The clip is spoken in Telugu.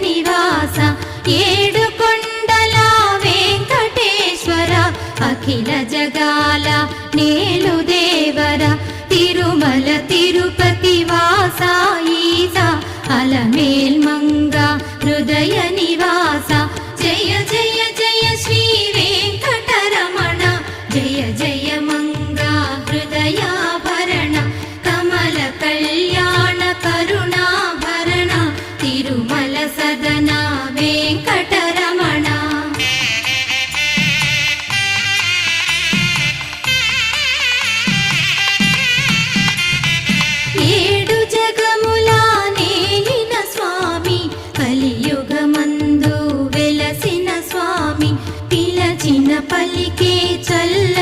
నివాస ఏడు కొండల వెంకటేశ్వర అఖిల జగాల నేలు దేవర తిరుమల తిరుపతి వాస ఈస అలమేల్ మంగ హృదయ నివాస జయ జయ జయ శ్రీ వెంకటరమణ జయ జయ మంగ హృదయాభరణ కమల కళ్యాణ కరుణాభరణ తిరుమల సదన వెంకటరమణ ఏడు జగముల నేలిన స్వామి కలియుగమందు వెలసిన స్వామి పిలచిన పలికే చల్ల